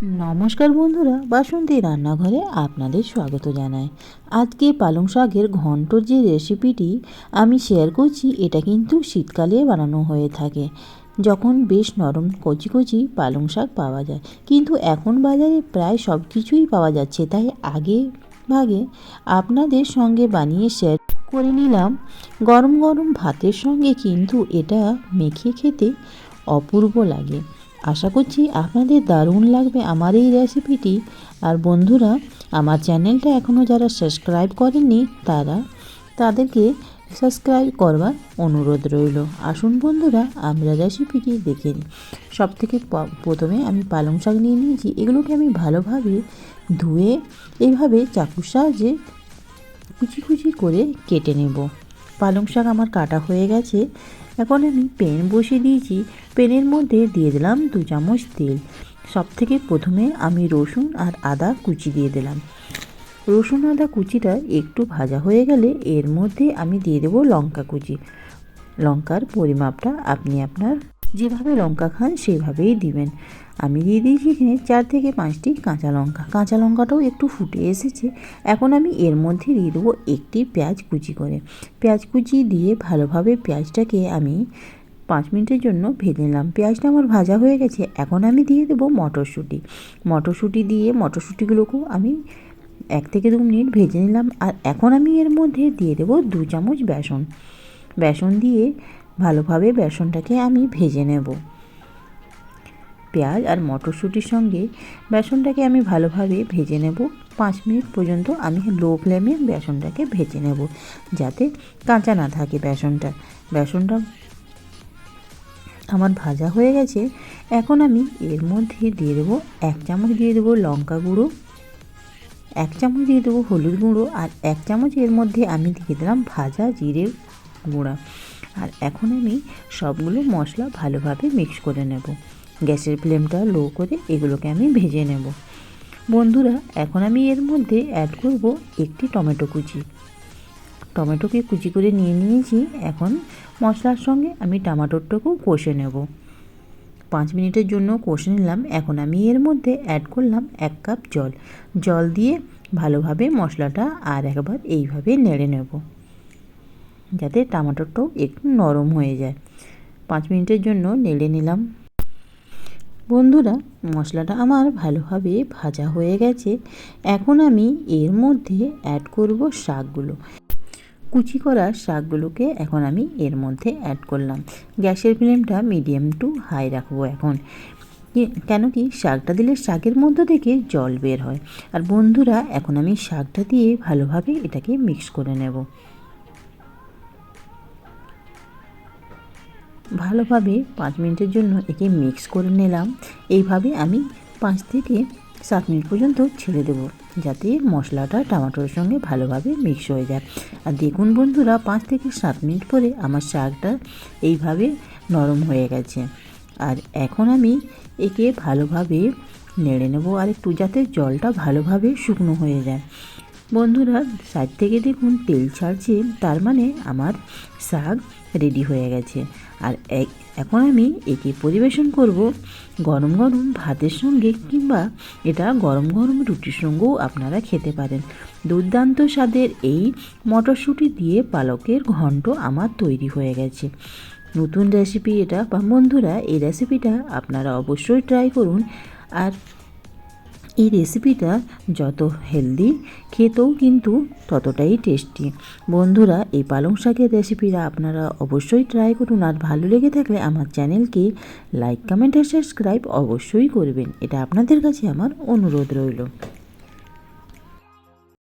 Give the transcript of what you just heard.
নমস্কার বন্ধুরা, বাসন্তী রান্নাঘরে আপনাদের স্বাগত জানাই। আজকে পালং শাকের ঘন্টর যে রেসিপিটি আমি শেয়ার করছি, এটা কিন্তু শীতকালে বানানো হয়ে থাকে, যখন বেশ নরম কচি কচি পালং শাক পাওয়া যায়। কিন্তু এখন বাজারে প্রায় সব কিছুই পাওয়া যাচ্ছে, তাই আগে ভাগে আপনাদের সঙ্গে বানিয়ে শেয়ার করে নিলাম। গরম গরম ভাতের সঙ্গে কিন্তু এটা মেখে খেতে অপূর্ব লাগে। আশা করছি আপনাদের দারুণ লাগবে আমার এই রেসিপিটি। আর বন্ধুরা, আমার চ্যানেলটা এখনও যারা সাবস্ক্রাইব করেননি তাদেরকে সাবস্ক্রাইব করবার অনুরোধ রইল। আসুন বন্ধুরা, আমরা রেসিপিটি দেখে নিই। সবথেকে প্রথমে আমি পালং শাক নিয়ে নিয়েছি। এগুলোকে আমি ভালোভাবে ধুয়ে এইভাবে চাকুর সাহায্যে কুচি কুচি করে কেটে নেব। পালং শাক আমার কাটা হয়ে গেছে। এখন আমি প্যান বসিয়ে দিয়েছি। প্যানের মধ্যে দিয়ে দিলাম 2 চামচ তেল। সবথেকে প্রথমে আমি রসুন আর আদা কুচি দিয়ে দিলাম। রসুন আদা কুচিটা একটু ভাজা হয়ে গেলে এর মধ্যে আমি দিয়ে দেবো লঙ্কা কুচি। লঙ্কার পরিমাপটা আপনি আপনার যেভাবে লঙ্কা খান সেভাবেই দিবেন। আমি দিয়ে দিয়েছি এখানে 4 থেকে 5টি কাঁচা লঙ্কা। কাঁচা লঙ্কাটাও একটু ফুটে এসেছে। এখন আমি এর মধ্যে দিয়ে দেবো একটি পেঁয়াজ কুচি করে। পেঁয়াজ কুচি দিয়ে ভালোভাবে পেঁয়াজটাকে আমি 5 মিনিটের জন্য ভেজে নিলাম। পেঁয়াজটা আমার ভাজা হয়ে গেছে। এখন আমি দিয়ে দেবো মটরশুঁটি। মটরশুঁটি দিয়ে মটরশুঁটিগুলোকেও আমি 1 থেকে 2 মিনিট ভেজে নিলাম। আর এখন আমি এর মধ্যে দিয়ে দেবো 2 চামচ বেসন। বেসন দিয়ে ভালোভাবে বেসনটাকে আমি ভেজে নেব। পেঁয়াজ আর মটরশুঁটির সঙ্গে বেসনটাকে আমি ভালোভাবে ভেজে নেব। 5 মিনিট পর্যন্ত আমি লো ফ্লেমে বেসনটাকে ভেজে নেব, যাতে কাঁচা না থাকে বেসনটা আমার ভাজা হয়ে গেছে। এখন আমি এর মধ্যে দিয়ে দেবো 1 চামচ দিয়ে দেবো লঙ্কা গুঁড়ো, 1 চামচ দিয়ে দেবো হলুদ গুঁড়ো, আর 1 চামচ এর মধ্যে আমি দিয়ে দিলাম ভাজা জিরের গুঁড়া। আর এখন আমি সবগুলো মশলা ভালোভাবে মিক্স করে নেব। গ্যাসের ফ্লেমটা লো করে এগুলোকে আমি ভেজে নেব। বন্ধুরা, এখন আমি এর মধ্যে অ্যাড করব একটি টমেটো কুচি। টমেটোকে কুচি করে নিয়ে নিয়েছি। এখন মশলার সঙ্গে আমি টমেটোটাকেও কষে নেব। 5 মিনিটের জন্য কষে নিলাম। এখন আমি এর মধ্যে অ্যাড করলাম 1 কাপ জল। জল দিয়ে ভালোভাবে মশলাটা আর একবার এইভাবে নেড়ে নেব, যাতে টমেটোটাও একটু নরম হয়ে যায়। 5 মিনিটের জন্য নেড়ে নিলাম। বন্ধুরা, মশলাটা আমার ভালোভাবে ভাজা হয়ে গেছে। এখন আমি এর মধ্যে অ্যাড করব শাকগুলো। কুচি করা শাকগুলোকে এখন আমি এর মধ্যে অ্যাড করলাম। গ্যাসের ফ্লেমটা মিডিয়াম টু হাই রাখবো এখন, কেন কি শাকটা দিলে শাকের মধ্য থেকে জল বের হয়। আর বন্ধুরা, এখন আমি শাকটা দিয়ে ভালোভাবে এটাকে মিক্স করে নেব। ভালোভাবে 5 মিনিটের জন্য একে মিক্স করে নিলাম। এইভাবে আমি 5 থেকে 7 মিনিট পর্যন্ত ছেড়ে দেবো, যাতে মশলাটা টমেটোর সঙ্গে ভালোভাবে মিক্স হয়ে যায়। আর দেখুন বন্ধুরা, 5 থেকে 7 মিনিট পরে আমার শাকটা এইভাবে নরম হয়ে গেছে। আর এখন আমি একে ভালোভাবে নেড়ে নেব আর একটু, যাতে জলটা ভালোভাবে শুকনো হয়ে যায়। বন্ধুরা, সাইড থেকে দেখুন তেল ছাড়ছে, তার মানে আমার শাক রেডি হয়ে গেছে। আর এখন আমি একে পরিবেশন করব গরম গরম ভাতের সঙ্গে, কিংবা এটা গরম গরম রুটির সঙ্গেও আপনারা খেতে পারেন। দুর্দান্ত স্বাদের এই মটরশুঁটি দিয়ে পালকের ঘন্ট আমার তৈরি হয়ে গেছে। নতুন রেসিপি এটা। বন্ধুরা, এই রেসিপিটা আপনারা অবশ্যই ট্রাই করুন। আর এই রেসিপিটা যত হেলদি, খেতেও কিন্তু ততটাই টেস্টি। বন্ধুরা, এই পালং শাকের রেসিপিটা আপনারা অবশ্যই ট্রাই করুন। আর ভালো লেগে থাকলে আমার চ্যানেলকে লাইক, কমেন্ট আর সাবস্ক্রাইব অবশ্যই করবেন। এটা আপনাদের কাছে আমার অনুরোধ রইল।